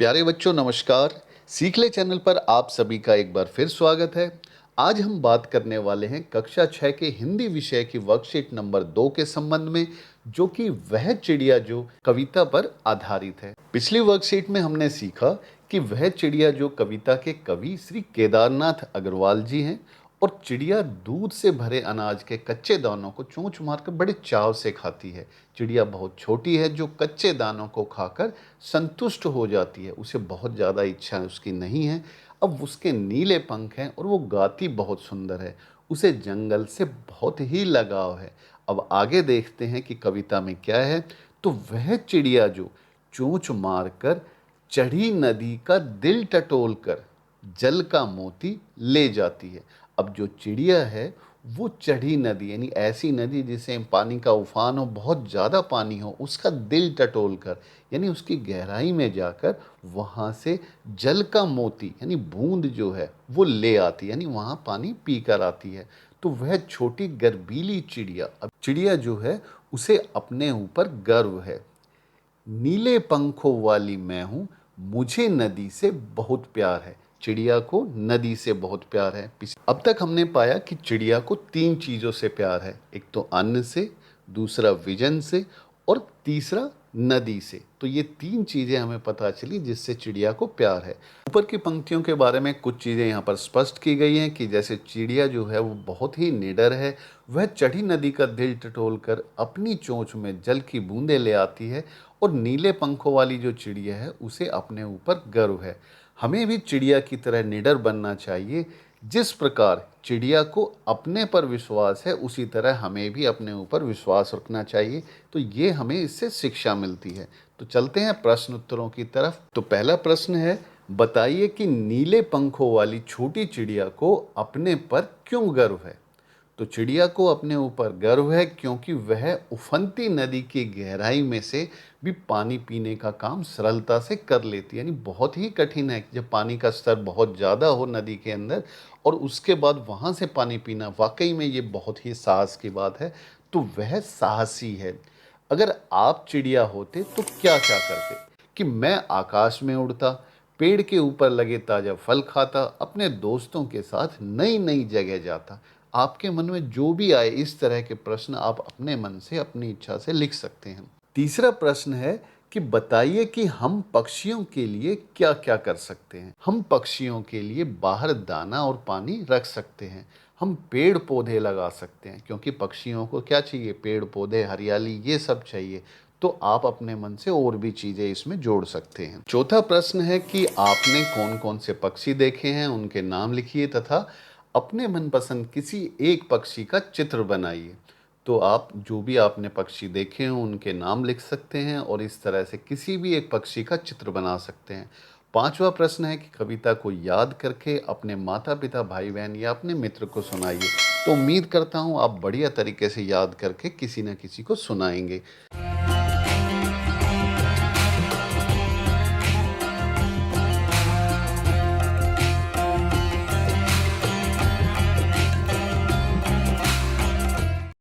प्यारे बच्चों नमस्कार। सीख ले चैनल पर आप सभी का एक बार फिर स्वागत है। आज हम बात करने वाले हैं कक्षा 6 के हिंदी विषय की वर्कशीट नंबर 2 के संबंध में, जो कि वह चिड़िया जो कविता पर आधारित है। पिछली वर्कशीट में हमने सीखा कि वह चिड़िया जो कविता के कवि श्री केदारनाथ अग्रवाल जी हैं और चिड़िया दूध से भरे अनाज के कच्चे दानों को चोंच मारकर बड़े चाव से खाती है। चिड़िया बहुत छोटी है जो कच्चे दानों को खाकर संतुष्ट हो जाती है, उसे बहुत ज़्यादा इच्छा उसकी नहीं है। अब उसके नीले पंख हैं और वो गाती बहुत सुंदर है, उसे जंगल से बहुत ही लगाव है। अब आगे देखते हैं कि कविता में क्या है। तो वह चिड़िया जो चोंच मारकर चढ़ी नदी का दिल टटोल कर जल का मोती ले जाती है। अब जो चिड़िया है वो चढ़ी नदी यानी ऐसी नदी जिसे पानी का उफान हो, बहुत ज़्यादा पानी हो, उसका दिल टटोल कर यानी उसकी गहराई में जाकर वहाँ से जल का मोती यानी बूंद जो है वो ले आती है, यानी वहाँ पानी पी कर आती है। तो वह छोटी गर्बीली चिड़िया, अब चिड़िया जो है उसे अपने ऊपर गर्व है। नीले पंखों वाली मैं हूँ, मुझे नदी से बहुत प्यार है। चिड़िया को नदी से बहुत प्यार है। अब तक हमने पाया कि चिड़िया को 3 चीज़ों से प्यार है, एक तो अन्न से, दूसरा विजन से और तीसरा नदी से। तो ये 3 चीज़ें हमें पता चली जिससे चिड़िया को प्यार है। ऊपर की पंक्तियों के बारे में कुछ चीज़ें यहाँ पर स्पष्ट की गई हैं कि जैसे चिड़िया जो है वो बहुत ही निडर है, वह चढ़ी नदी का दिल टटोल कर अपनी चोंच में जल की बूंदें ले आती है और नीले पंखों वाली जो चिड़िया है उसे अपने ऊपर गर्व है। हमें भी चिड़िया की तरह निडर बनना चाहिए। जिस प्रकार चिड़िया को अपने पर विश्वास है उसी तरह हमें भी अपने ऊपर विश्वास रखना चाहिए। तो ये हमें इससे शिक्षा मिलती है। तो चलते हैं प्रश्न उत्तरों की तरफ। तो पहला प्रश्न है, बताइए कि नीले पंखों वाली छोटी चिड़िया को अपने पर क्यों गर्व है। तो चिड़िया को अपने ऊपर गर्व है क्योंकि वह उफनती नदी की गहराई में से भी पानी पीने का काम सरलता से कर लेती है। यानी बहुत ही कठिन है जब पानी का स्तर बहुत ज़्यादा हो नदी के अंदर और उसके बाद वहाँ से पानी पीना, वाकई में ये बहुत ही साहस की बात है। तो वह साहसी है। अगर आप चिड़िया होते तो क्या क्या करते कि मैं आकाश में उड़ता, पेड़ के ऊपर लगे ताज़ा फल खाता, अपने दोस्तों के साथ नई नई जगह जाता। आपके मन में जो भी आए इस तरह के प्रश्न आप अपने मन से अपनी इच्छा से लिख सकते हैं। तीसरा प्रश्न है कि बताइए कि हम पक्षियों के लिए क्या क्या कर सकते हैं। हम पक्षियों के लिए बाहर दाना और पानी रख सकते हैं। हम पेड़ पौधे लगा सकते हैं क्योंकि पक्षियों को क्या चाहिए, पेड़ पौधे, हरियाली, ये सब चाहिए। तो आप अपने मन से और भी चीज़ें इसमें जोड़ सकते हैं। चौथा प्रश्न है कि आपने कौन कौन से पक्षी देखे हैं, उनके नाम लिखिए तथा अपने मनपसंद किसी एक पक्षी का चित्र बनाइए। तो आप जो भी आपने पक्षी देखे हैं उनके नाम लिख सकते हैं और इस तरह से किसी भी एक पक्षी का चित्र बना सकते हैं। पांचवा प्रश्न है कि कविता को याद करके अपने माता पिता, भाई बहन या अपने मित्र को सुनाइए। तो उम्मीद करता हूँ आप बढ़िया तरीके से याद करके किसी न किसी को सुनाएंगे।